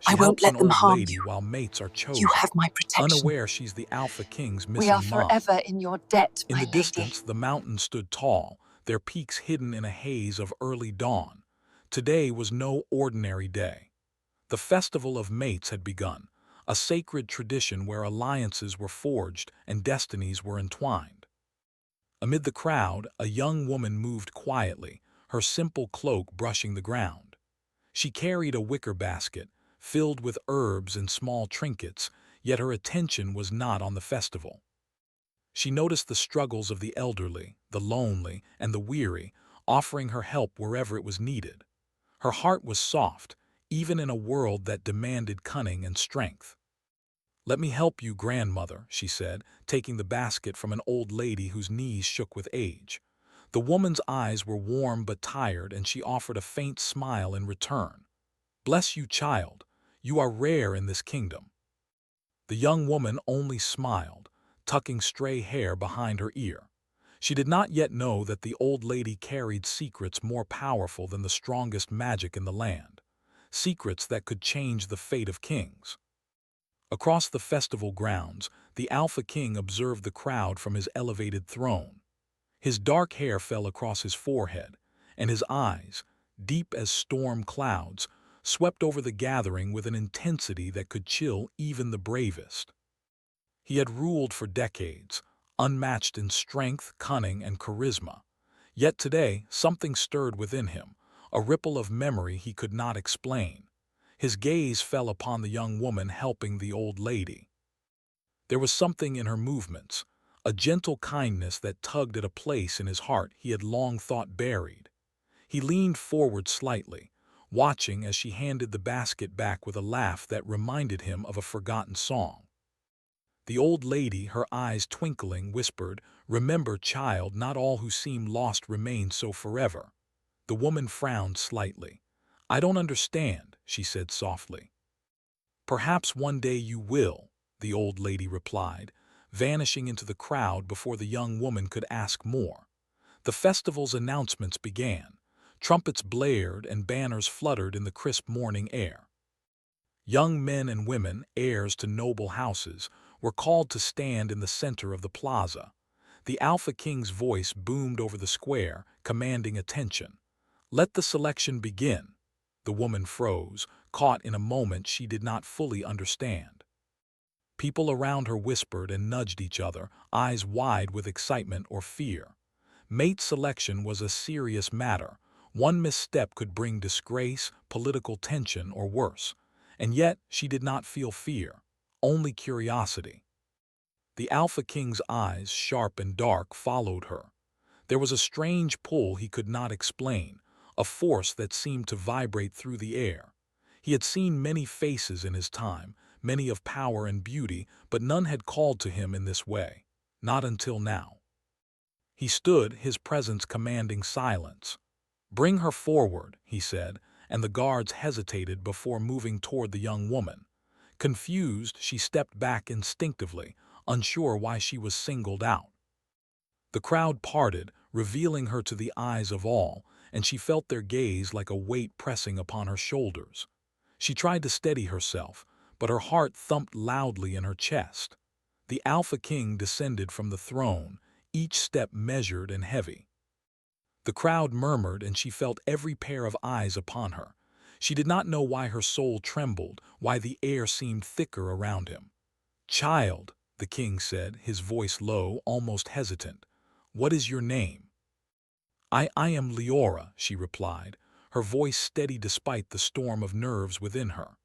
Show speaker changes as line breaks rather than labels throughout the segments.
She
won't
helps an
let them
old
harm
lady
you.
while mates are
You
chosen,
have my protection.
unaware she's the Alpha King's
We are
missing mom.
forever in your debt,
In
my
the
lady.
distance, the mountains stood tall, their peaks hidden in a haze of early dawn. Today was no ordinary day. The Festival of Mates had begun, a sacred tradition where alliances were forged and destinies were entwined. Amid the crowd, a young woman moved quietly, her simple cloak brushing the ground. She carried a wicker basket, filled with herbs and small trinkets, yet her attention was not on the festival. She noticed the struggles of the elderly, the lonely, and the weary, offering her help wherever it was needed. Her heart was soft, even in a world that demanded cunning and strength. "Let me help you, grandmother," she said, taking the basket from an old lady whose knees shook with age. The woman's eyes were warm but tired, and she offered a faint smile in return. "Bless you, child. You are rare in this kingdom." The young woman only smiled, tucking stray hair behind her ear. She did not yet know that the old lady carried secrets more powerful than the strongest magic in the land, secrets that could change the fate of kings. Across the festival grounds, the Alpha King observed the crowd from his elevated throne. His dark hair fell across his forehead, and his eyes, deep as storm clouds, swept over the gathering with an intensity that could chill even the bravest. He had ruled for decades, unmatched in strength, cunning, and charisma. Yet today, something stirred within him, a ripple of memory he could not explain. His gaze fell upon the young woman helping the old lady. There was something in her movements, a gentle kindness that tugged at a place in his heart he had long thought buried. He leaned forward slightly, watching as she handed the basket back with a laugh that reminded him of a forgotten song. The old lady, her eyes twinkling, whispered, "Remember, child, not all who seem lost remain so forever." The woman frowned slightly. "I don't understand," she said softly. "Perhaps one day you will," the old lady replied, vanishing into the crowd before the young woman could ask more. The festival's announcements began. Trumpets blared and banners fluttered in the crisp morning air. Young men and women, heirs to noble houses, were called to stand in the center of the plaza. The Alpha King's voice boomed over the square, commanding attention. "Let the selection begin." The woman froze, caught in a moment she did not fully understand. People around her whispered and nudged each other, eyes wide with excitement or fear. Mate selection was a serious matter. One misstep could bring disgrace, political tension, or worse. And yet she did not feel fear, only curiosity. The Alpha King's eyes, sharp and dark, followed her. There was a strange pull he could not explain, a force that seemed to vibrate through the air. He had seen many faces in his time, many of power and beauty, but none had called to him in this way. Not until now. He stood, his presence commanding silence. "Bring her forward," he said, and the guards hesitated before moving toward the young woman. Confused, she stepped back instinctively, unsure why she was singled out. The crowd parted, revealing her to the eyes of all, and she felt their gaze like a weight pressing upon her shoulders. She tried to steady herself, but her heart thumped loudly in her chest. The Alpha King descended from the throne, each step measured and heavy. The crowd murmured, and she felt every pair of eyes upon her. She did not know why her soul trembled, why the air seemed thicker around him. "Child," the king said, his voice low, almost hesitant, "what is your name?" I am Leora," she replied, her voice steady despite the storm of nerves within her.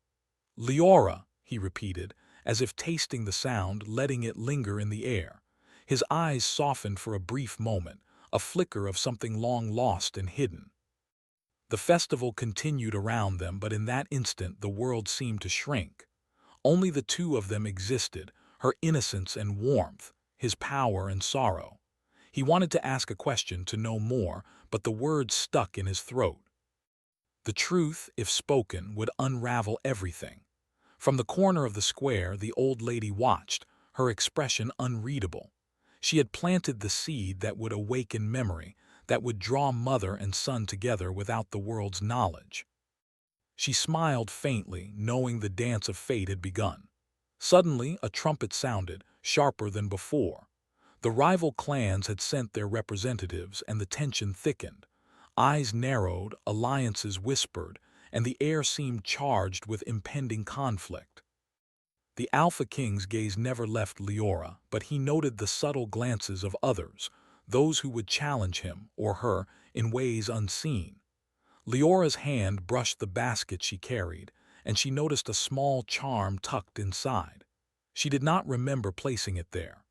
"Leora," he repeated, as if tasting the sound, letting it linger in the air. His eyes softened for a brief moment, a flicker of something long lost and hidden. The festival continued around them, but in that instant the world seemed to shrink. Only the two of them existed, her innocence and warmth, his power and sorrow. He wanted to ask a question, to know more, but the words stuck in his throat. The truth, if spoken, would unravel everything. From the corner of the square, the old lady watched, her expression unreadable. She had planted the seed that would awaken memory, that would draw mother and son together without the world's knowledge. She smiled faintly, knowing the dance of fate had begun. Suddenly, a trumpet sounded, sharper than before. The rival clans had sent their representatives, and the tension thickened. Eyes narrowed, alliances whispered, and the air seemed charged with impending conflict. The Alpha King's gaze never left Leora, but he noted the subtle glances of others, those who would challenge him, or her, in ways unseen. Leora's hand brushed the basket she carried, and she noticed a small charm tucked inside. She did not remember placing it there.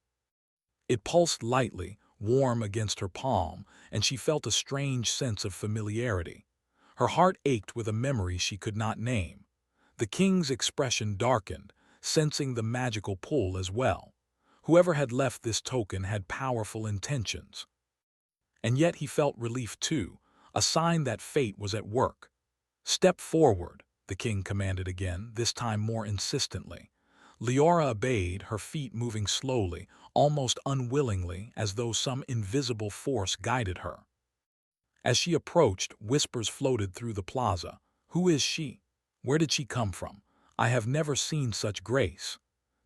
It pulsed lightly, warm against her palm, and she felt a strange sense of familiarity. Her heart ached with a memory she could not name. The king's expression darkened, sensing the magical pull as well. Whoever had left this token had powerful intentions. And yet he felt relief too, a sign that fate was at work. "Step forward," the king commanded again, this time more insistently. Leora obeyed, her feet moving slowly, almost unwillingly, as though some invisible force guided her. As she approached, whispers floated through the plaza. "Who is she? Where did she come from? I have never seen such grace."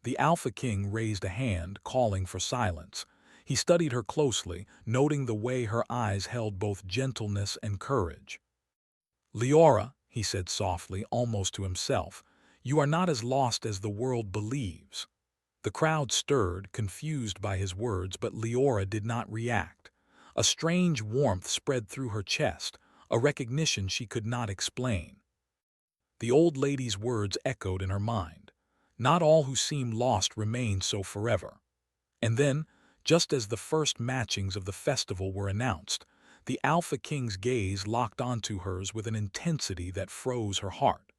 The Alpha King raised a hand, calling for silence. He studied her closely, noting the way her eyes held both gentleness and courage. "Leora," he said softly, almost to himself, "you are not as lost as the world believes." The crowd stirred, confused by his words, but Leora did not react. A strange warmth spread through her chest, a recognition she could not explain. The old lady's words echoed in her mind. Not all who seem lost remain so forever. And then, just as the first matchings of the festival were announced, the Alpha King's gaze locked onto hers with an intensity that froze her heart.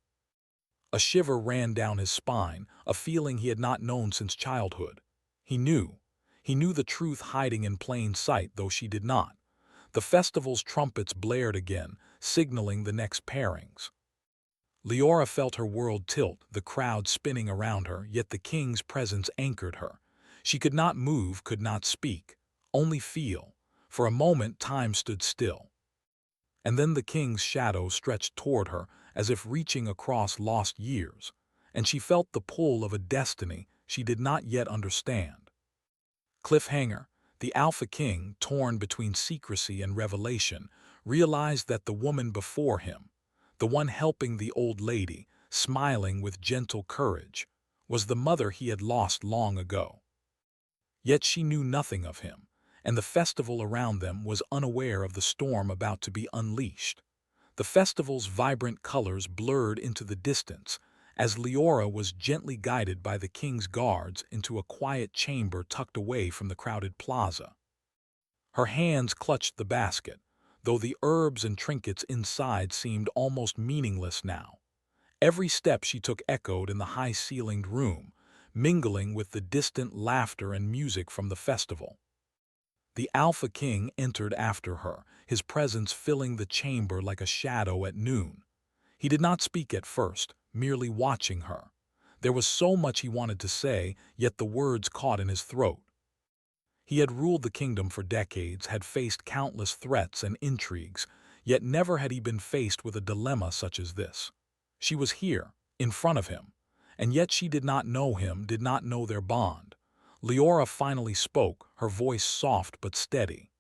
A shiver ran down his spine, a feeling he had not known since childhood. He knew. He knew the truth hiding in plain sight, though she did not. The festival's trumpets blared again, signaling the next pairings. Leora felt her world tilt, the crowd spinning around her, yet the king's presence anchored her. She could not move, could not speak, only feel. For a moment time stood still. And then the king's shadow stretched toward her, as if reaching across lost years, and she felt the pull of a destiny she did not yet understand. Cliffhanger, the Alpha King, torn between secrecy and revelation, realized that the woman before him, the one helping the old lady, smiling with gentle courage, was the mother he had lost long ago. Yet she knew nothing of him, and the festival around them was unaware of the storm about to be unleashed. The festival's vibrant colors blurred into the distance, as Leora was gently guided by the king's guards into a quiet chamber tucked away from the crowded plaza. Her hands clutched the basket, though the herbs and trinkets inside seemed almost meaningless now. Every step she took echoed in the high-ceilinged room, mingling with the distant laughter and music from the festival. The Alpha King entered after her, his presence filling the chamber like a shadow at noon. He did not speak at first, merely watching her. There was so much he wanted to say, yet the words caught in his throat. He had ruled the kingdom for decades, had faced countless threats and intrigues, yet never had he been faced with a dilemma such as this. She was here, in front of him, and yet she did not know him, did not know their bond. Leora finally spoke, her voice soft but steady.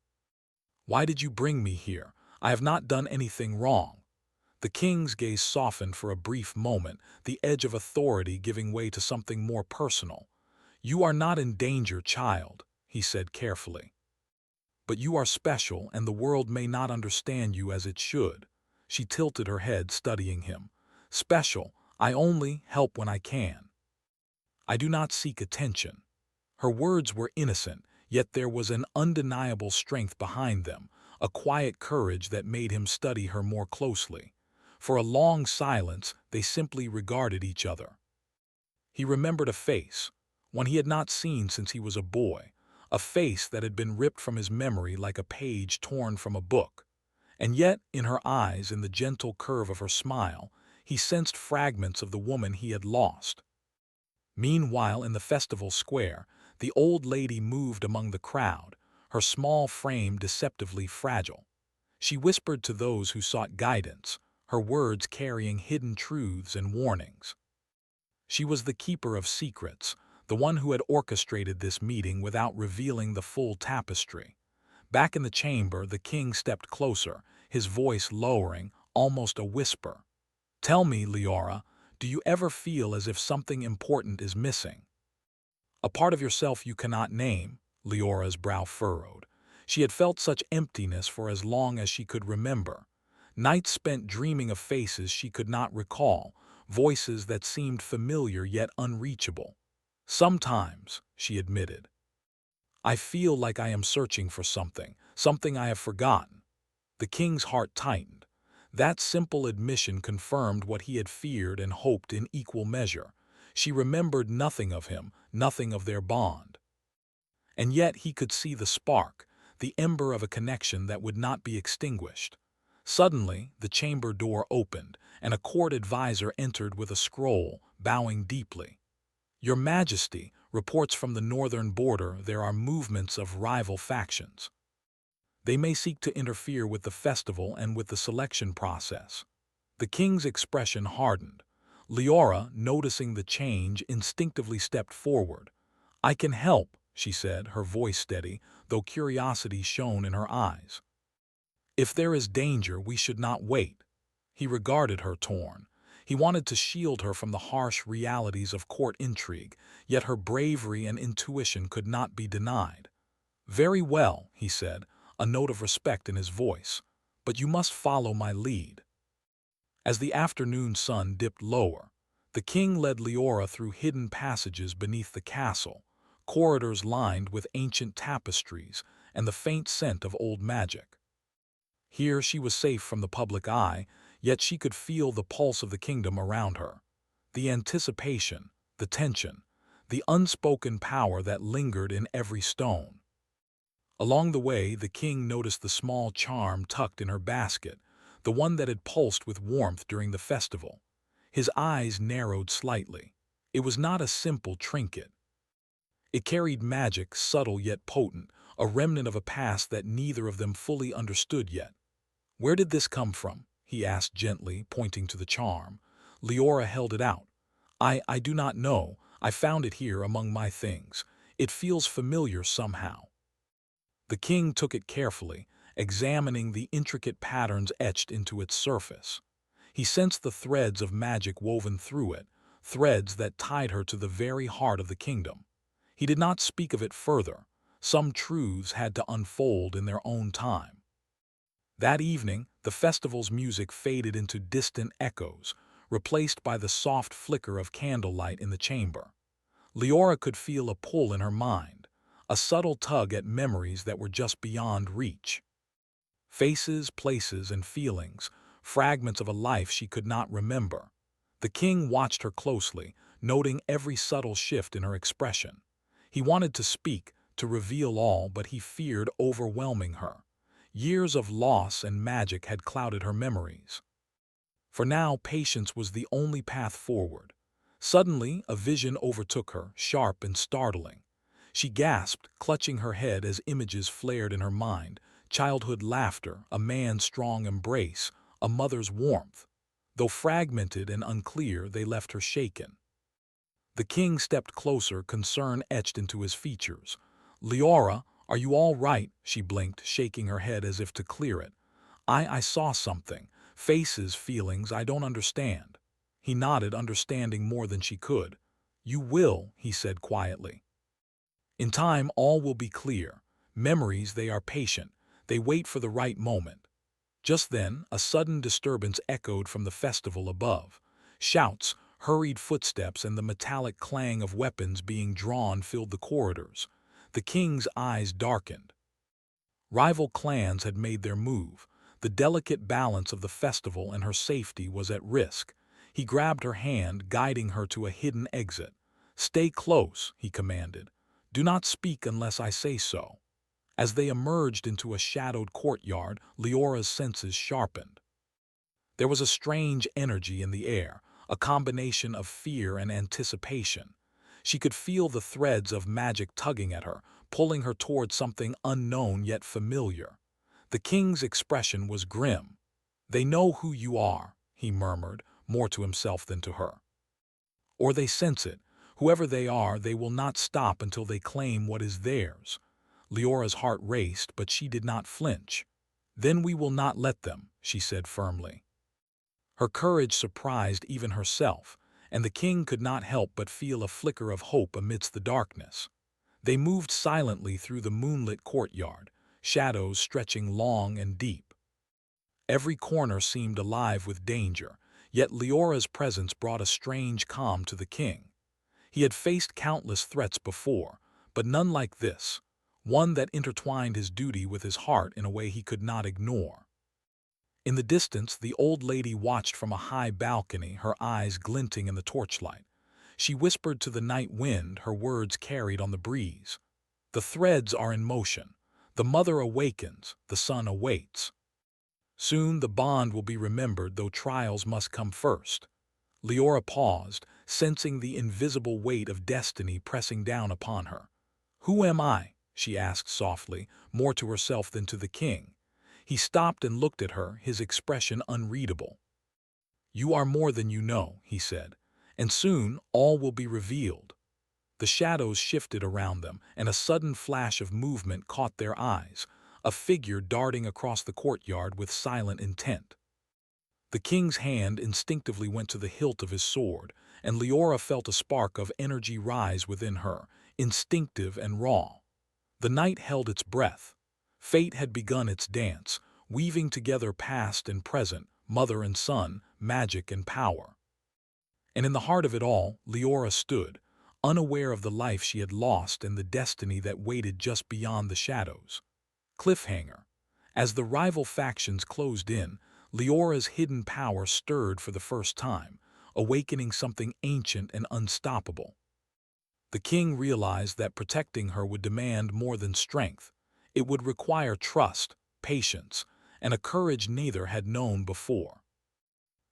"Why did you bring me here? I have not done anything wrong." The king's gaze softened for a brief moment, the edge of authority giving way to something more personal. "You are not in danger, child," he said carefully. "But you are special, and the world may not understand you as it should." She tilted her head, studying him. "Special, I only help when I can. I do not seek attention." Her words were innocent, yet there was an undeniable strength behind them, a quiet courage that made him study her more closely. For a long silence, they simply regarded each other. He remembered a face, one he had not seen since he was a boy, a face that had been ripped from his memory like a page torn from a book. And yet, in her eyes, in the gentle curve of her smile, he sensed fragments of the woman he had lost. Meanwhile, in the festival square, the old lady moved among the crowd, her small frame deceptively fragile. She whispered to those who sought guidance, her words carrying hidden truths and warnings. She was the keeper of secrets, the one who had orchestrated this meeting without revealing the full tapestry. Back in the chamber, the king stepped closer, his voice lowering, almost a whisper. "Tell me, Leora, do you ever feel as if something important is missing? A part of yourself you cannot name." Leora's brow furrowed. She had felt such emptiness for as long as she could remember. Nights spent dreaming of faces she could not recall, voices that seemed familiar yet unreachable. "Sometimes," she admitted, "I feel like I am searching for something I have forgotten." The king's heart tightened. That simple admission confirmed what he had feared and hoped in equal measure. She remembered nothing of him, nothing of their bond. And yet he could see the spark, the ember of a connection that would not be extinguished. Suddenly, the chamber door opened, and a court advisor entered with a scroll, bowing deeply. "Your Majesty, reports from the northern border there are movements of rival factions. They may seek to interfere with the festival and with the selection process." The king's expression hardened. Leora, noticing the change, instinctively stepped forward. "I can help," she said, her voice steady, though curiosity shone in her eyes. "If there is danger, we should not wait." He regarded her, torn. He wanted to shield her from the harsh realities of court intrigue, yet her bravery and intuition could not be denied. "Very well," he said, a note of respect in his voice, "but you must follow my lead." As the afternoon sun dipped lower, the king led Leora through hidden passages beneath the castle, corridors lined with ancient tapestries and the faint scent of old magic. Here she was safe from the public eye, yet she could feel the pulse of the kingdom around her. The anticipation, the tension, the unspoken power that lingered in every stone. Along the way, the king noticed the small charm tucked in her basket, the one that had pulsed with warmth during the festival. His eyes narrowed slightly. It was not a simple trinket. It carried magic, subtle yet potent, a remnant of a past that neither of them fully understood yet. "Where did this come from?" he asked gently, pointing to the charm. Leora held it out. I do not know. I found it here among my things. It feels familiar somehow." The king took it carefully, examining the intricate patterns etched into its surface. He sensed the threads of magic woven through it, threads that tied her to the very heart of the kingdom. He did not speak of it further. Some truths had to unfold in their own time. That evening, the festival's music faded into distant echoes, replaced by the soft flicker of candlelight in the chamber. Leora could feel a pull in her mind, a subtle tug at memories that were just beyond reach. Faces, places, and feelings, fragments of a life she could not remember. The king watched her closely, noting every subtle shift in her expression. He wanted to speak, to reveal all, but he feared overwhelming her. Years of loss and magic had clouded her memories. For now, patience was the only path forward. Suddenly, a vision overtook her, sharp and startling. She gasped, clutching her head as images flared in her mind: childhood laughter, a man's strong embrace, a mother's warmth. Though fragmented and unclear, they left her shaken. The king stepped closer, concern etched into his features. "Leora, are you all right?" she blinked, shaking her head as if to clear it. I saw something. Faces, feelings I don't understand." He nodded, understanding more than she could. "You will," he said quietly. "In time, all will be clear. Memories, they are patient. They wait for the right moment." Just then, a sudden disturbance echoed from the festival above. Shouts, hurried footsteps, and the metallic clang of weapons being drawn filled the corridors. The king's eyes darkened. Rival clans had made their move. The delicate balance of the festival and her safety was at risk. He grabbed her hand, guiding her to a hidden exit. "Stay close," he commanded. "Do not speak unless I say so." As they emerged into a shadowed courtyard, Leora's senses sharpened. There was a strange energy in the air, a combination of fear and anticipation. She could feel the threads of magic tugging at her, pulling her toward something unknown yet familiar. The king's expression was grim. "They know who you are," he murmured, more to himself than to her. "Or they sense it. Whoever they are, they will not stop until they claim what is theirs." Leora's heart raced, but she did not flinch. "Then we will not let them," she said firmly. Her courage surprised even herself, and the king could not help but feel a flicker of hope amidst the darkness. They moved silently through the moonlit courtyard, shadows stretching long and deep. Every corner seemed alive with danger, yet Leora's presence brought a strange calm to the king. He had faced countless threats before, but none like this, one that intertwined his duty with his heart in a way he could not ignore. In the distance, the old lady watched from a high balcony, her eyes glinting in the torchlight. She whispered to the night wind, her words carried on the breeze. "The threads are in motion. The mother awakens, the son awaits. Soon the bond will be remembered, though trials must come first." Leora paused, sensing the invisible weight of destiny pressing down upon her. "Who am I?" she asked softly, more to herself than to the king. He stopped and looked at her, his expression unreadable. "You are more than you know," he said, "and soon all will be revealed." The shadows shifted around them, and a sudden flash of movement caught their eyes, a figure darting across the courtyard with silent intent. The king's hand instinctively went to the hilt of his sword, and Leora felt a spark of energy rise within her, instinctive and raw. The night held its breath. Fate had begun its dance, weaving together past and present, mother and son, magic and power. And in the heart of it all, Leora stood, unaware of the life she had lost and the destiny that waited just beyond the shadows. Cliffhanger. As the rival factions closed in, Leora's hidden power stirred for the first time, awakening something ancient and unstoppable. The king realized that protecting her would demand more than strength. It would require trust, patience, and a courage neither had known before.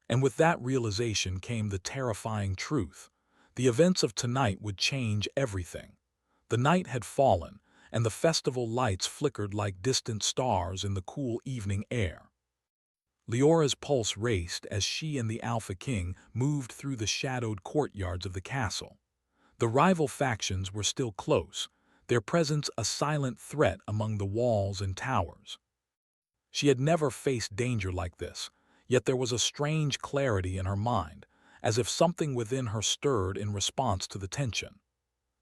And with that realization came the terrifying truth. The events of tonight would change everything. The night had fallen, and the festival lights flickered like distant stars in the cool evening air. Leora's pulse raced as she and the Alpha King moved through the shadowed courtyards of the castle. The rival factions were still close, their presence a silent threat among the walls and towers. She had never faced danger like this, yet there was a strange clarity in her mind, as if something within her stirred in response to the tension.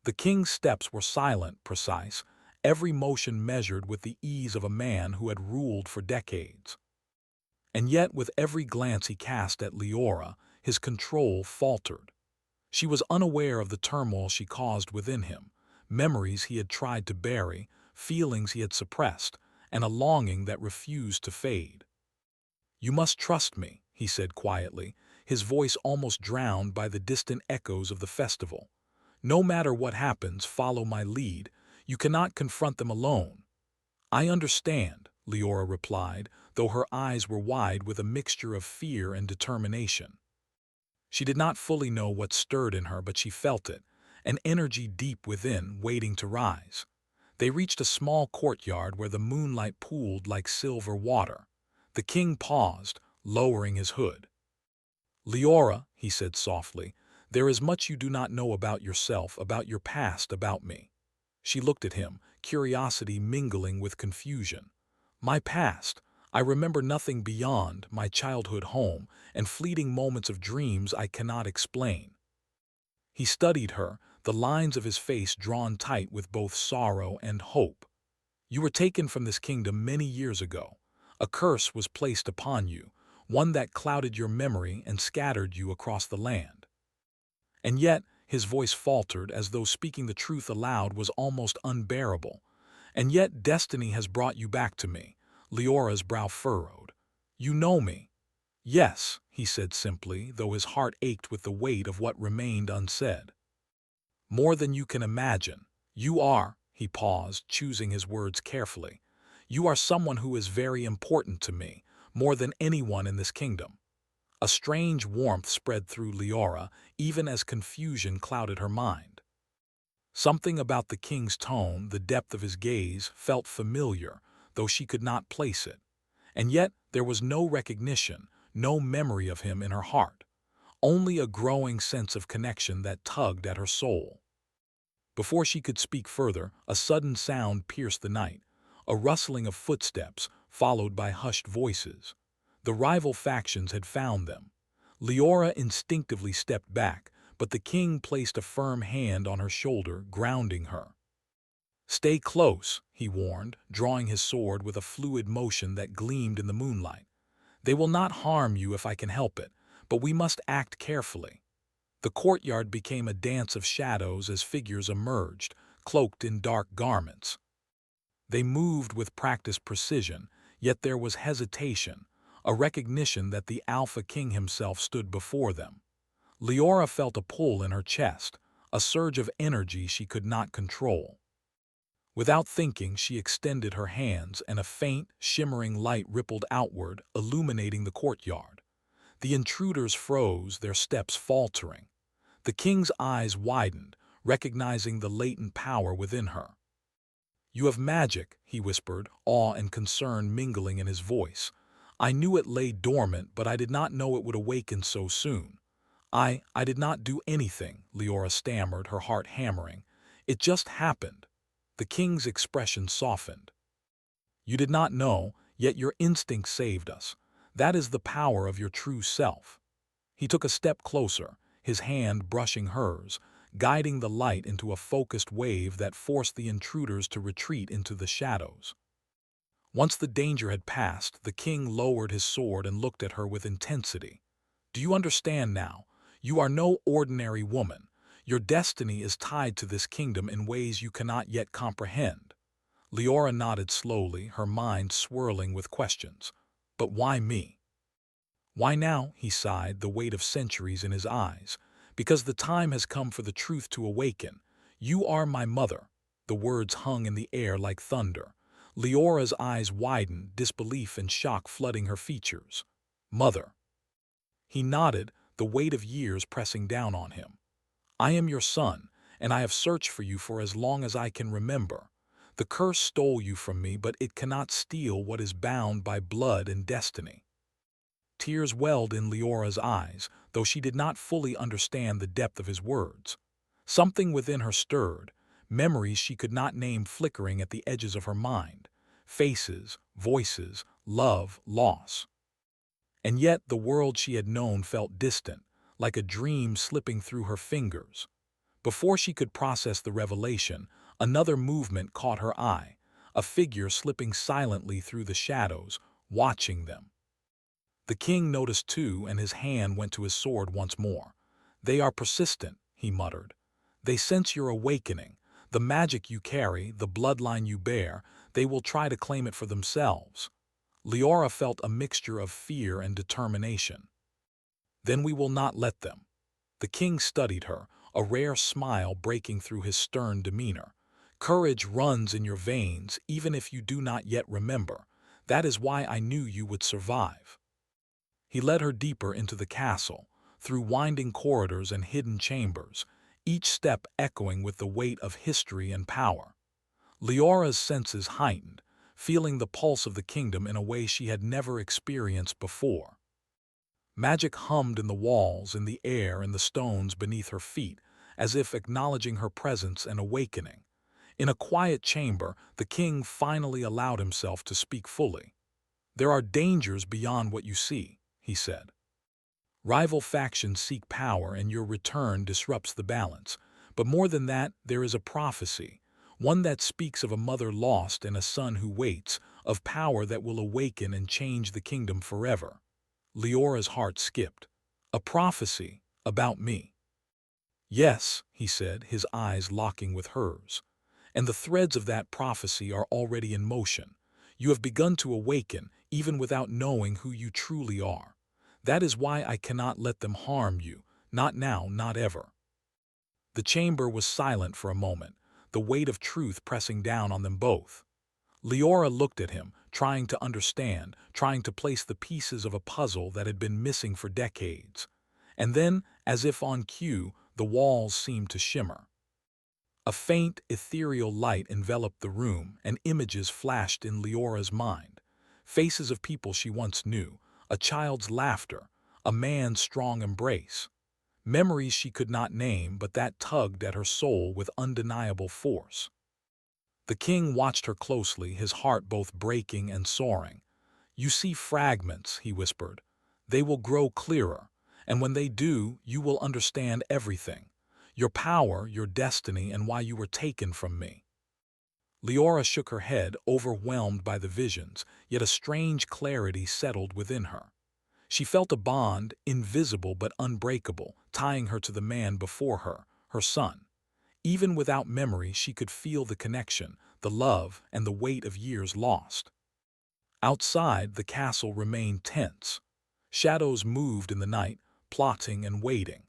The king's steps were silent, precise, every motion measured with the ease of a man who had ruled for decades. And yet, with every glance he cast at Leora, his control faltered. She was unaware of the turmoil she caused within him, memories he had tried to bury, feelings he had suppressed, and a longing that refused to fade. "You must trust me," he said quietly, his voice almost drowned by the distant echoes of the festival. "No matter what happens, follow my lead. You cannot confront them alone." "I understand," Leora replied, though her eyes were wide with a mixture of fear and determination. She did not fully know what stirred in her, but she felt it, an energy deep within, waiting to rise. They reached a small courtyard where the moonlight pooled like silver water. The king paused, lowering his hood. "Leora," he said softly, "there is much you do not know about yourself, about your past, about me." She looked at him, curiosity mingling with confusion. "My past. I remember nothing beyond my childhood home and fleeting moments of dreams I cannot explain." He studied her, the lines of his face drawn tight with both sorrow and hope. "You were taken from this kingdom many years ago. A curse was placed upon you, one that clouded your memory and scattered you across the land." And yet, his voice faltered as though speaking the truth aloud was almost unbearable. "And yet destiny has brought you back to me." Leora's brow furrowed. "You know me." "Yes," he said simply, though his heart ached with the weight of what remained unsaid. "More than you can imagine. You are," he paused, choosing his words carefully, "you are someone who is very important to me, more than anyone in this kingdom." A strange warmth spread through Leora, even as confusion clouded her mind. Something about the king's tone, the depth of his gaze, felt familiar, though she could not place it. And yet there was no recognition, no memory of him in her heart, only a growing sense of connection that tugged at her soul. Before she could speak further, a sudden sound pierced the night, a rustling of footsteps, followed by hushed voices. The rival factions had found them. Leora instinctively stepped back, but the king placed a firm hand on her shoulder, grounding her. "Stay close," he warned, drawing his sword with a fluid motion that gleamed in the moonlight. "They will not harm you if I can help it, but we must act carefully." The courtyard became a dance of shadows as figures emerged, cloaked in dark garments. They moved with practiced precision, yet there was hesitation, a recognition that the Alpha King himself stood before them. Leora felt a pull in her chest, a surge of energy she could not control. Without thinking, she extended her hands, and a faint, shimmering light rippled outward, illuminating the courtyard. The intruders froze, their steps faltering. The king's eyes widened, recognizing the latent power within her. "You have magic," he whispered, awe and concern mingling in his voice. "I knew it lay dormant, but I did not know it would awaken so soon." I did not do anything," Leora stammered, her heart hammering. "It just happened." The king's expression softened. "You did not know, yet your instinct saved us. That is the power of your true self." He took a step closer, his hand brushing hers, guiding the light into a focused wave that forced the intruders to retreat into the shadows. Once the danger had passed, the king lowered his sword and looked at her with intensity. "Do you understand now? You are no ordinary woman. Your destiny is tied to this kingdom in ways you cannot yet comprehend." Leora nodded slowly, her mind swirling with questions. "But why me?" "Why now?" he sighed, the weight of centuries in his eyes. "Because the time has come for the truth to awaken. You are my mother." The words hung in the air like thunder. Leora's eyes widened, disbelief and shock flooding her features. "Mother." He nodded, the weight of years pressing down on him. "I am your son, and I have searched for you for as long as I can remember. The curse stole you from me, but it cannot steal what is bound by blood and destiny." Tears welled in Leora's eyes, though she did not fully understand the depth of his words. Something within her stirred, memories she could not name flickering at the edges of her mind. Faces, voices, love, loss. And yet the world she had known felt distant, like a dream slipping through her fingers. Before she could process the revelation, another movement caught her eye, a figure slipping silently through the shadows, watching them. The king noticed too, and his hand went to his sword once more. "They are persistent," he muttered. "They sense your awakening, the magic you carry, the bloodline you bear. They will try to claim it for themselves." Leora felt a mixture of fear and determination. "Then we will not let them." The king studied her, a rare smile breaking through his stern demeanor. "Courage runs in your veins, even if you do not yet remember. That is why I knew you would survive." He led her deeper into the castle, through winding corridors and hidden chambers, each step echoing with the weight of history and power. Leora's senses heightened, feeling the pulse of the kingdom in a way she had never experienced before. Magic hummed in the walls, in the air, and the stones beneath her feet, as if acknowledging her presence and awakening. In a quiet chamber, the king finally allowed himself to speak fully. "There are dangers beyond what you see," he said. "Rival factions seek power, and your return disrupts the balance. But more than that, there is a prophecy, one that speaks of a mother lost and a son who waits, of power that will awaken and change the kingdom forever." Leora's heart skipped. "A prophecy about me?" "Yes," he said, his eyes locking with hers. "And the threads of that prophecy are already in motion. You have begun to awaken, even without knowing who you truly are. That is why I cannot let them harm you, not now, not ever." The chamber was silent for a moment, the weight of truth pressing down on them both. Leora looked at him, trying to understand, trying to place the pieces of a puzzle that had been missing for decades. And then, as if on cue, the walls seemed to shimmer. A faint, ethereal light enveloped the room, and images flashed in Leora's mind. faces of people she once knew, a child's laughter, a man's strong embrace. Memories she could not name, but that tugged at her soul with undeniable force. The king watched her closely, his heart both breaking and soaring. "You see fragments," he whispered. "They will grow clearer, and when they do, you will understand everything. Your power, your destiny, and why you were taken from me." Leora shook her head, overwhelmed by the visions, yet a strange clarity settled within her. She felt a bond, invisible but unbreakable, tying her to the man before her, her son. Even without memory, she could feel the connection, the love, and the weight of years lost. Outside, the castle remained tense. Shadows moved in the night, plotting and waiting.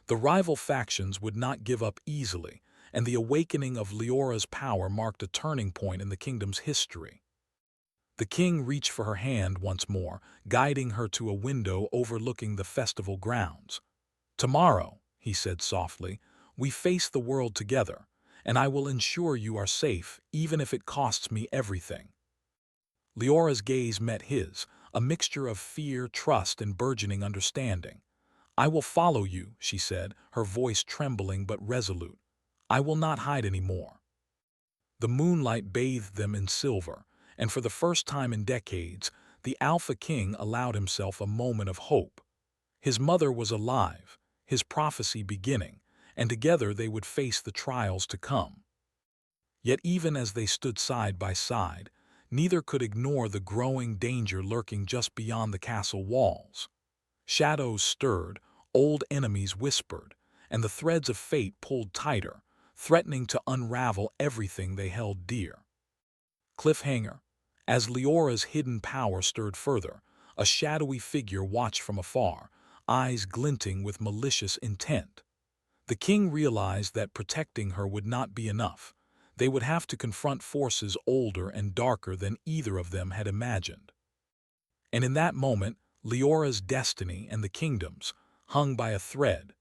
The rival factions would not give up easily, and the awakening of Leora's power marked a turning point in the kingdom's history. The king reached for her hand once more, guiding her to a window overlooking the festival grounds. "Tomorrow," he said softly, "we face the world together, and I will ensure you are safe, even if it costs me everything." Leora's gaze met his, a mixture of fear, trust, and burgeoning understanding. "I will follow you," she said, her voice trembling but resolute. "I will not hide any more." The moonlight bathed them in silver, and for the first time in decades, the Alpha King allowed himself a moment of hope. His mother was alive, his prophecy beginning, and together they would face the trials to come. Yet even as they stood side by side, neither could ignore the growing danger lurking just beyond the castle walls. Shadows stirred, old enemies whispered, and the threads of fate pulled tighter, threatening to unravel everything they held dear. Cliffhanger. As Leora's hidden power stirred further, a shadowy figure watched from afar, eyes glinting with malicious intent. The king realized that protecting her would not be enough. They would have to confront forces older and darker than either of them had imagined. And in that moment, Leora's destiny and the kingdom's hung by a thread.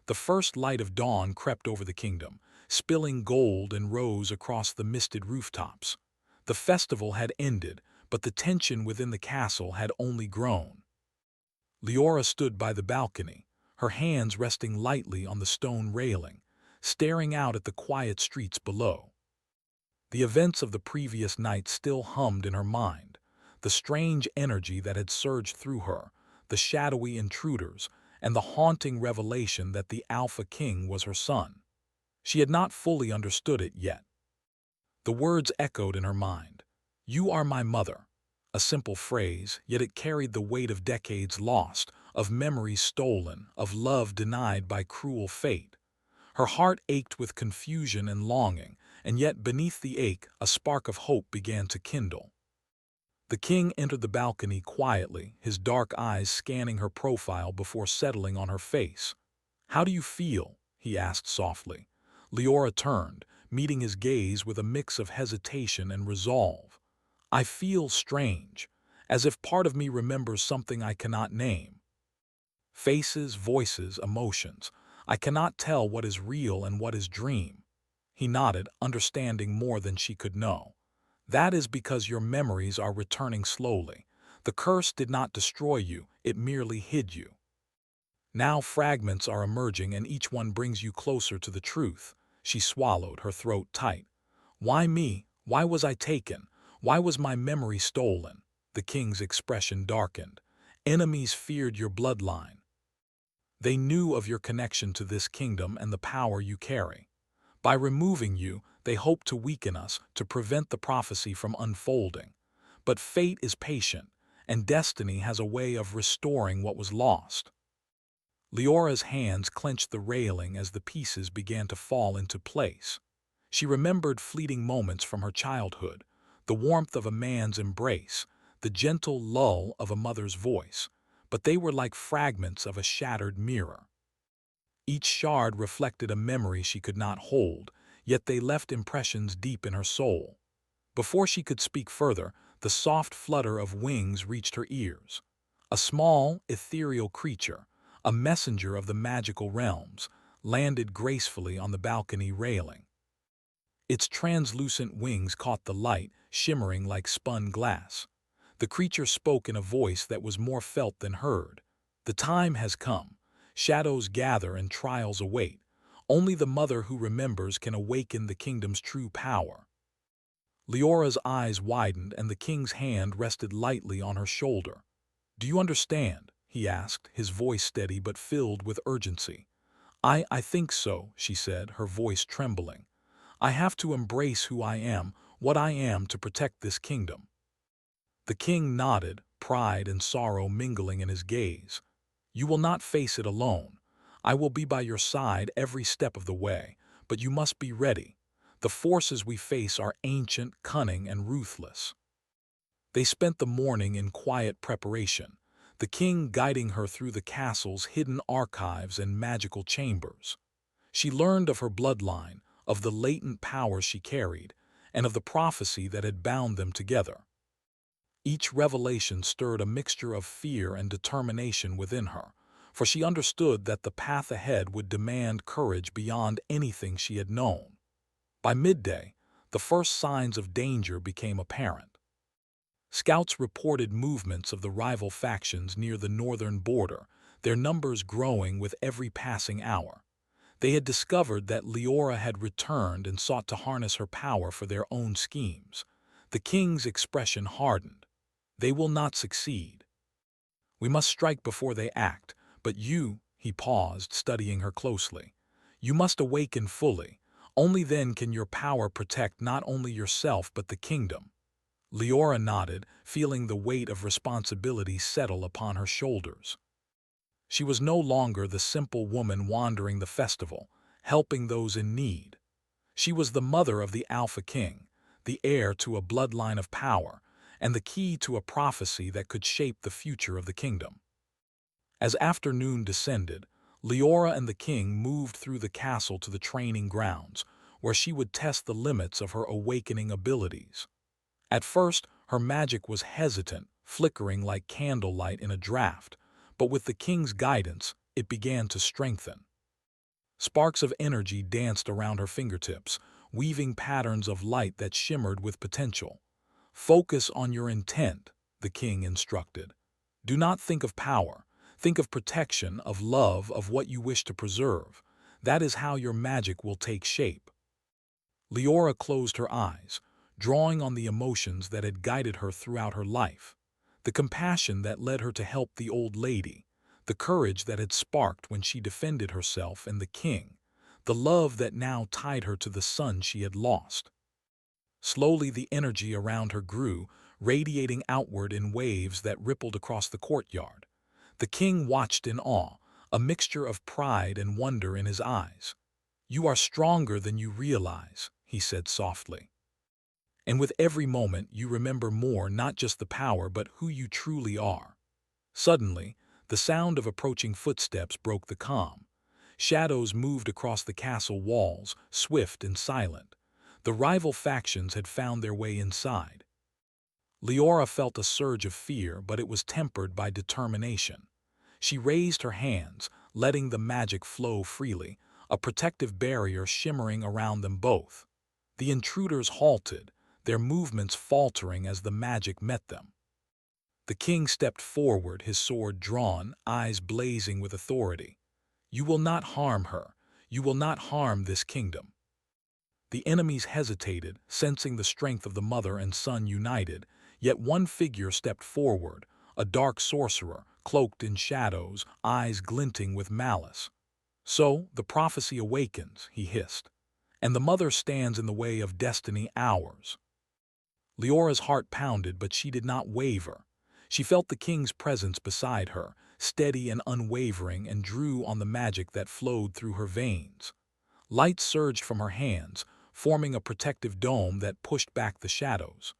The first light of dawn crept over the kingdom, spilling gold and rose across the misted rooftops. The festival had ended, but the tension within the castle had only grown. Leora stood by the balcony, her hands resting lightly on the stone railing, staring out at the quiet streets below. The events of the previous night still hummed in her mind, the strange energy that had surged through her, the shadowy intruders, and the haunting revelation that the Alpha King was her son. She had not fully understood it yet. The words echoed in her mind. "You are my mother." A simple phrase, yet it carried the weight of decades lost, of memories stolen, of love denied by cruel fate. Her heart ached with confusion and longing, and yet beneath the ache, a spark of hope began to kindle. The king entered the balcony quietly, his dark eyes scanning her profile before settling on her face. "How do you feel?" he asked softly. Leora turned, meeting his gaze with a mix of hesitation and resolve. "I feel strange, as if part of me remembers something I cannot name. Faces, voices, emotions. I cannot tell what is real and what is dream." He nodded, understanding more than she could know. "That is because your memories are returning slowly. The curse did not destroy you, it merely hid you. Now fragments are emerging and each one brings you closer to the truth." She swallowed, her throat tight. "Why me? Why was I taken? Why was my memory stolen?" The king's expression darkened. "Enemies feared your bloodline. They knew of your connection to this kingdom and the power you carry. By removing you, they hoped to weaken us, to prevent the prophecy from unfolding. But fate is patient, and destiny has a way of restoring what was lost." Leora's hands clenched the railing as the pieces began to fall into place. She remembered fleeting moments from her childhood, the warmth of a man's embrace, the gentle lull of a mother's voice, but they were like fragments of a shattered mirror. Each shard reflected a memory she could not hold, yet they left impressions deep in her soul. Before she could speak further, the soft flutter of wings reached her ears. A small, ethereal creature, a messenger of the magical realms, landed gracefully on the balcony railing. Its translucent wings caught the light, shimmering like spun glass. The creature spoke in a voice that was more felt than heard. The time has come. Shadows gather and trials await. Only the mother who remembers can awaken the kingdom's true power. Leora's eyes widened and the king's hand rested lightly on her shoulder. "Do you understand?" he asked, his voice steady but filled with urgency. I think so," she said, her voice trembling. "I have to embrace who I am, what I am, to protect this kingdom." The king nodded, pride and sorrow mingling in his gaze. "You will not face it alone. I will be by your side every step of the way, but you must be ready. The forces we face are ancient, cunning, and ruthless." They spent the morning in quiet preparation, the king guiding her through the castle's hidden archives and magical chambers. She learned of her bloodline, of the latent power she carried, and of the prophecy that had bound them together. Each revelation stirred a mixture of fear and determination within her, for she understood that the path ahead would demand courage beyond anything she had known. By midday, the first signs of danger became apparent. Scouts reported movements of the rival factions near the northern border, their numbers growing with every passing hour. They had discovered that Leora had returned and sought to harness her power for their own schemes. The king's expression hardened. "They will not succeed. We must strike before they act, but you," he paused, studying her closely, "you must awaken fully. Only then can your power protect not only yourself but the kingdom." Leora nodded, feeling the weight of responsibility settle upon her shoulders. She was no longer the simple woman wandering the festival, helping those in need. She was the mother of the Alpha King, the heir to a bloodline of power, and the key to a prophecy that could shape the future of the kingdom. As afternoon descended, Leora and the king moved through the castle to the training grounds, where she would test the limits of her awakening abilities. At first, her magic was hesitant, flickering like candlelight in a draught, but with the king's guidance, it began to strengthen. Sparks of energy danced around her fingertips, weaving patterns of light that shimmered with potential. "Focus on your intent," the king instructed. "Do not think of power. Think of protection, of love, of what you wish to preserve. That is how your magic will take shape." Leora closed her eyes, drawing on the emotions that had guided her throughout her life. The compassion that led her to help the old lady, the courage that had sparked when she defended herself and the king, the love that now tied her to the son she had lost. Slowly the energy around her grew, radiating outward in waves that rippled across the courtyard. The king watched in awe, a mixture of pride and wonder in his eyes. "You are stronger than you realize," he said softly. "And with every moment you remember more, not just the power but who you truly are." Suddenly, the sound of approaching footsteps broke the calm. Shadows moved across the castle walls, swift and silent. The rival factions had found their way inside. Leora felt a surge of fear, but it was tempered by determination. She raised her hands, letting the magic flow freely, a protective barrier shimmering around them both. The intruders halted, their movements faltering as the magic met them. The king stepped forward, his sword drawn, eyes blazing with authority. "You will not harm her. You will not harm this kingdom." The enemies hesitated, sensing the strength of the mother and son united, yet one figure stepped forward, a dark sorcerer, cloaked in shadows, eyes glinting with malice. "So, the prophecy awakens," he hissed, "and the mother stands in the way of destiny ours." Leora's heart pounded, but she did not waver. She felt the king's presence beside her, steady and unwavering, and drew on the magic that flowed through her veins. Light surged from her hands, forming a protective dome that pushed back the shadows.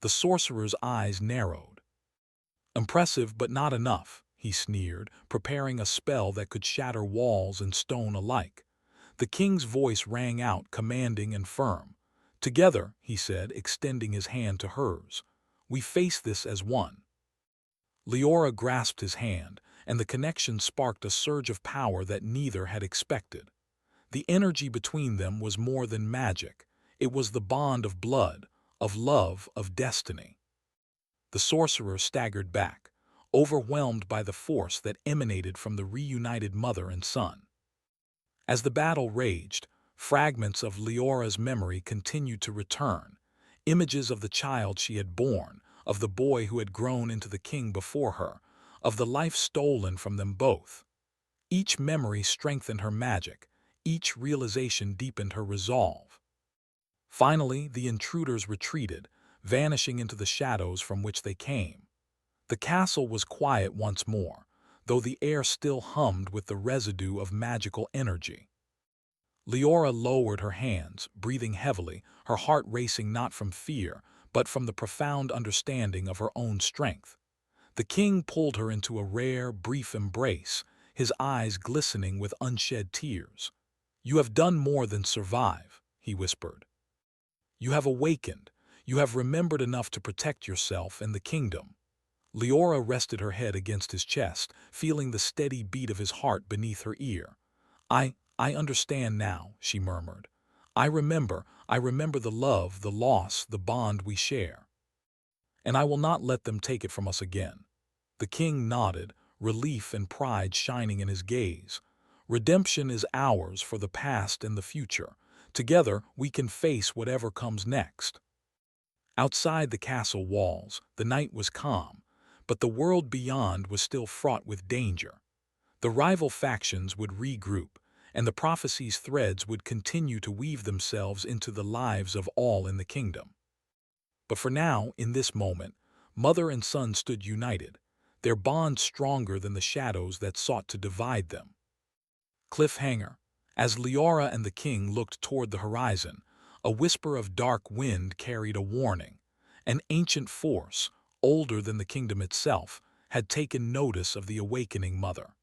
The sorcerer's eyes narrowed. "Impressive, but not enough," he sneered, preparing a spell that could shatter walls and stone alike. The king's voice rang out, commanding and firm. "Together," he said, extending his hand to hers. "We face this as one." Leora grasped his hand, and the connection sparked a surge of power that neither had expected. The energy between them was more than magic. It was the bond of blood, of love, of destiny. The sorcerer staggered back, overwhelmed by the force that emanated from the reunited mother and son. As the battle raged, fragments of Leora's memory continued to return, images of the child she had borne, of the boy who had grown into the king before her, of the life stolen from them both. Each memory strengthened her magic, each realization deepened her resolve. Finally, the intruders retreated, vanishing into the shadows from which they came. The castle was quiet once more, though the air still hummed with the residue of magical energy. Leora lowered her hands, breathing heavily, her heart racing not from fear, but from the profound understanding of her own strength. The king pulled her into a rare, brief embrace, his eyes glistening with unshed tears. "You have done more than survive," he whispered. "You have awakened. You have remembered enough to protect yourself and the kingdom." Leora rested her head against his chest, feeling the steady beat of his heart beneath her ear. I understand now," she murmured. I remember the love, the loss, the bond we share. And I will not let them take it from us again." The king nodded, relief and pride shining in his gaze. "Redemption is ours for the past and the future. Together, we can face whatever comes next." Outside the castle walls, the night was calm, but the world beyond was still fraught with danger. The rival factions would regroup, and the prophecy's threads would continue to weave themselves into the lives of all in the kingdom. But for now, in this moment, mother and son stood united, their bond stronger than the shadows that sought to divide them. Cliffhanger. As Leora and the king looked toward the horizon, a whisper of dark wind carried a warning. An ancient force, older than the kingdom itself, had taken notice of the awakening mother.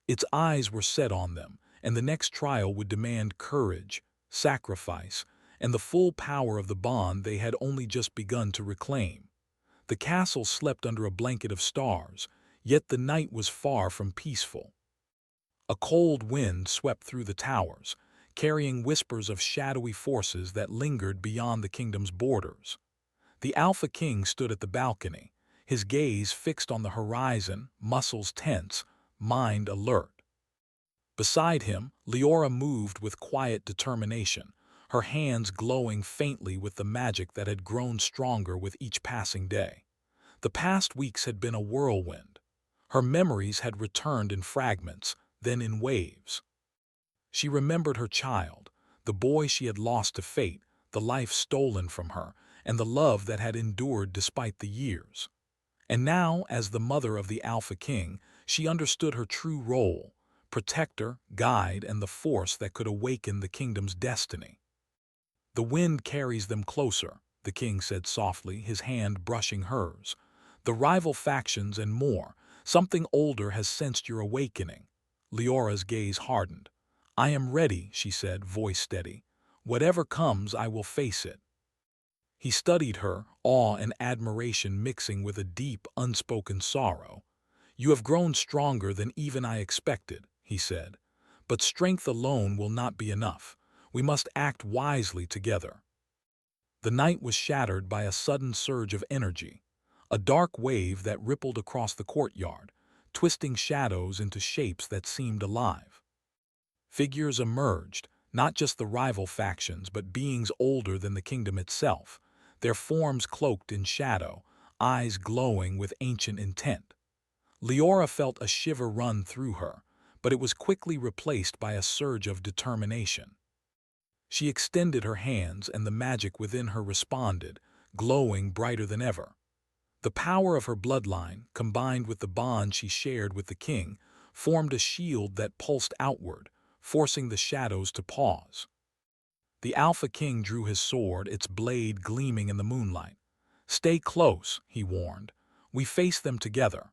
Its eyes were set on them, and the next trial would demand courage, sacrifice, and the full power of the bond they had only just begun to reclaim. The castle slept under a blanket of stars, yet the night was far from peaceful. A cold wind swept through the towers, carrying whispers of shadowy forces that lingered beyond the kingdom's borders. The Alpha King stood at the balcony, his gaze fixed on the horizon, muscles tense, mind alert. Beside him, Leora moved with quiet determination, her hands glowing faintly with the magic that had grown stronger with each passing day. The past weeks had been a whirlwind. Her memories had returned in fragments, then in waves. She remembered her child, the boy she had lost to fate, the life stolen from her, and the love that had endured despite the years. And now, as the mother of the Alpha King, she understood her true role: protector, guide, and the force that could awaken the kingdom's destiny. "The wind carries them closer," the king said softly, his hand brushing hers. "The rival factions and more. Something older has sensed your awakening." Leora's gaze hardened. "I am ready," she said, voice steady. "Whatever comes, I will face it." He studied her, awe and admiration mixing with a deep, unspoken sorrow. "You have grown stronger than even I expected," he said. "But strength alone will not be enough. We must act wisely together." The night was shattered by a sudden surge of energy, a dark wave that rippled across the courtyard, twisting shadows into shapes that seemed alive. Figures emerged, not just the rival factions, but beings older than the kingdom itself, their forms cloaked in shadow, eyes glowing with ancient intent. Leora felt a shiver run through her, but it was quickly replaced by a surge of determination. She extended her hands, and the magic within her responded, glowing brighter than ever. The power of her bloodline, combined with the bond she shared with the king, formed a shield that pulsed outward, forcing the shadows to pause. The Alpha King drew his sword, its blade gleaming in the moonlight. "Stay close," he warned. "We face them together."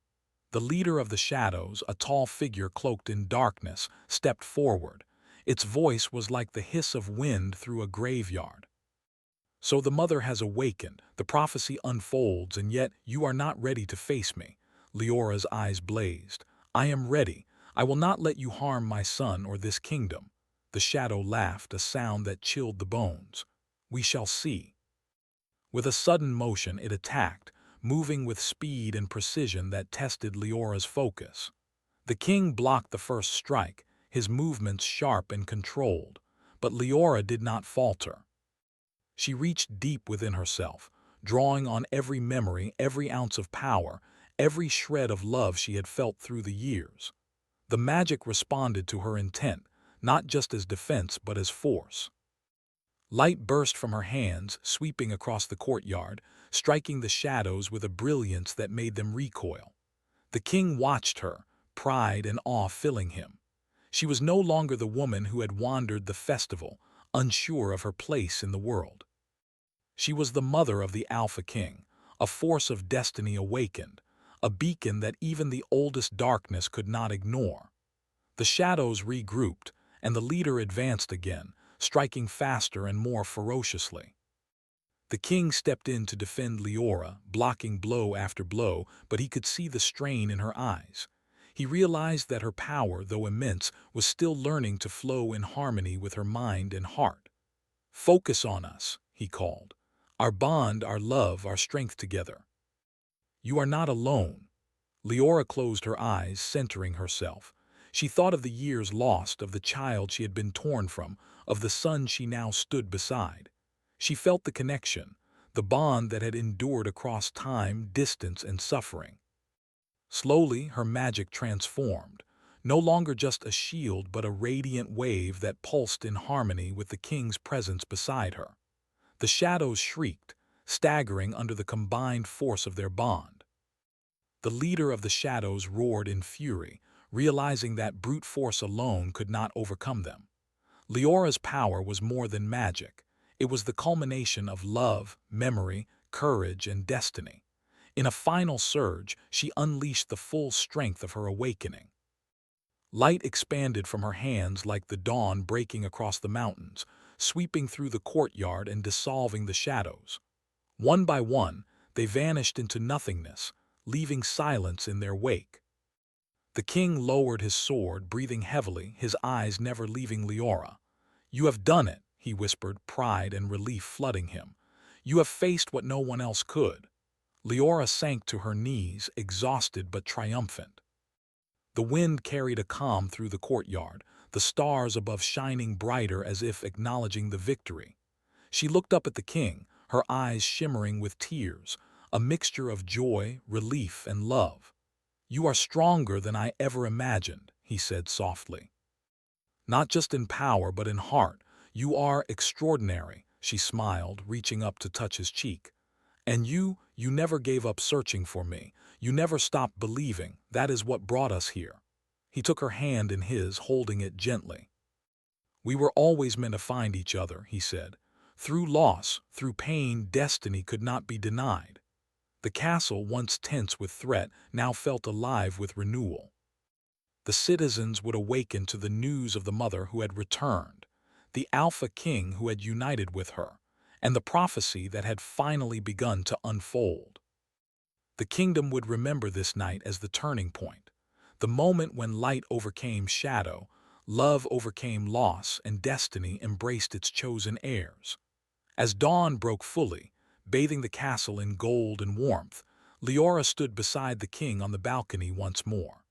The leader of the shadows, a tall figure cloaked in darkness, stepped forward. Its voice was like the hiss of wind through a graveyard. "So the mother has awakened, the prophecy unfolds, and yet you are not ready to face me." Leora's eyes blazed. "I am ready. I will not let you harm my son or this kingdom." The shadow laughed, a sound that chilled the bones. "We shall see." With a sudden motion, it attacked, moving with speed and precision that tested Leora's focus. The king blocked the first strike, his movements sharp and controlled, but Leora did not falter. She reached deep within herself, drawing on every memory, every ounce of power, every shred of love she had felt through the years. The magic responded to her intent, not just as defense but as force. Light burst from her hands, sweeping across the courtyard, striking the shadows with a brilliance that made them recoil. The king watched her, pride and awe filling him. She was no longer the woman who had wandered the festival, unsure of her place in the world. She was the mother of the Alpha King, a force of destiny awakened, a beacon that even the oldest darkness could not ignore. The shadows regrouped, and the leader advanced again, striking faster and more ferociously. The king stepped in to defend Leora, blocking blow after blow, but he could see the strain in her eyes. He realized that her power, though immense, was still learning to flow in harmony with her mind and heart. "Focus on us," he called. "Our bond, our love, our strength together. You are not alone." Leora closed her eyes, centering herself. She thought of the years lost, of the child she had been torn from, of the son she now stood beside. She felt the connection, the bond that had endured across time, distance, and suffering. Slowly, her magic transformed, no longer just a shield but a radiant wave that pulsed in harmony with the king's presence beside her. The shadows shrieked, staggering under the combined force of their bond. The leader of the shadows roared in fury, realizing that brute force alone could not overcome them. Leora's power was more than magic. It was the culmination of love, memory, courage, and destiny. In a final surge, she unleashed the full strength of her awakening. Light expanded from her hands like the dawn breaking across the mountains, sweeping through the courtyard and dissolving the shadows. One by one, they vanished into nothingness, leaving silence in their wake. The king lowered his sword, breathing heavily, his eyes never leaving Leora. "You have done it," he whispered, pride and relief flooding him. "You have faced what no one else could." Leora sank to her knees, exhausted but triumphant. The wind carried a calm through the courtyard, the stars above shining brighter as if acknowledging the victory. She looked up at the king, her eyes shimmering with tears, a mixture of joy, relief, and love. "You are stronger than I ever imagined," he said softly. "Not just in power but in heart. You are extraordinary," she smiled, reaching up to touch his cheek. "And you never gave up searching for me. You never stopped believing. That is what brought us here." He took her hand in his, holding it gently. "We were always meant to find each other," he said. "Through loss, through pain, destiny could not be denied." The castle, once tense with threat, now felt alive with renewal. The citizens would awaken to the news of the mother who had returned, the Alpha King who had united with her, and the prophecy that had finally begun to unfold. The kingdom would remember this night as the turning point, the moment when light overcame shadow, love overcame loss, and destiny embraced its chosen heirs. As dawn broke fully, bathing the castle in gold and warmth, Leora stood beside the king on the balcony once more.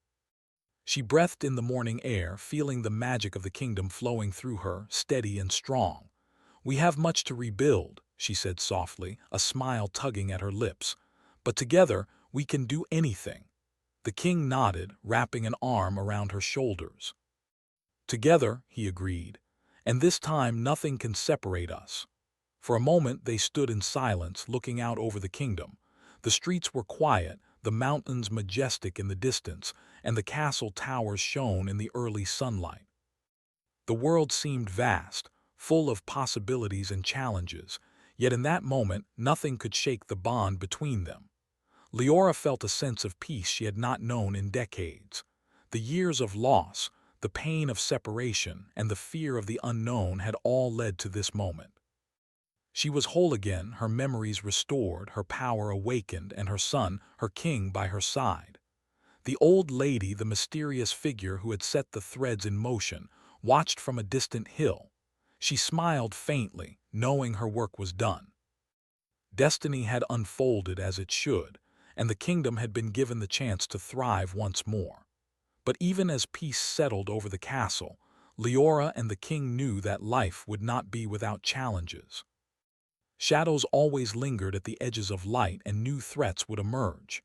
She breathed in the morning air, feeling the magic of the kingdom flowing through her, steady and strong. "We have much to rebuild," she said softly, a smile tugging at her lips. "But together, we can do anything." The king nodded, wrapping an arm around her shoulders. "Together," he agreed, "and this time nothing can separate us." For a moment they stood in silence, looking out over the kingdom. The streets were quiet, the mountains majestic in the distance, and the castle towers shone in the early sunlight. The world seemed vast, full of possibilities and challenges, yet in that moment nothing could shake the bond between them. Leora felt a sense of peace she had not known in decades. The years of loss, the pain of separation, and the fear of the unknown had all led to this moment. She was whole again, her memories restored, her power awakened, and her son, her king, by her side. The old lady, the mysterious figure who had set the threads in motion, watched from a distant hill. She smiled faintly, knowing her work was done. Destiny had unfolded as it should, and the kingdom had been given the chance to thrive once more. But even as peace settled over the castle, Leora and the king knew that life would not be without challenges. Shadows always lingered at the edges of light and new threats would emerge.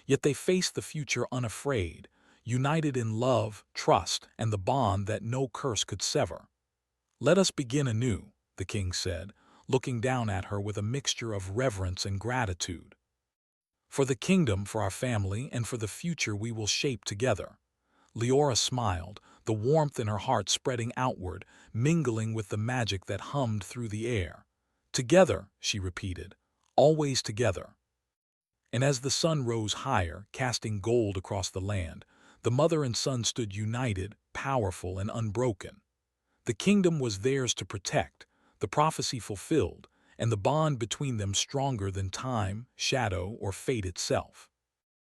Yet they faced the future unafraid, united in love, trust, and the bond that no curse could sever. "Let us begin anew," the king said, looking down at her with a mixture of reverence and gratitude. "For the kingdom, for our family, and for the future we will shape together." Leora smiled, the warmth in her heart spreading outward, mingling with the magic that hummed through the air. "Together," she repeated, "always together." And as the sun rose higher, casting gold across the land, the mother and son stood united, powerful, and unbroken. The kingdom was theirs to protect, the prophecy fulfilled, and the bond between them stronger than time, shadow, or fate itself.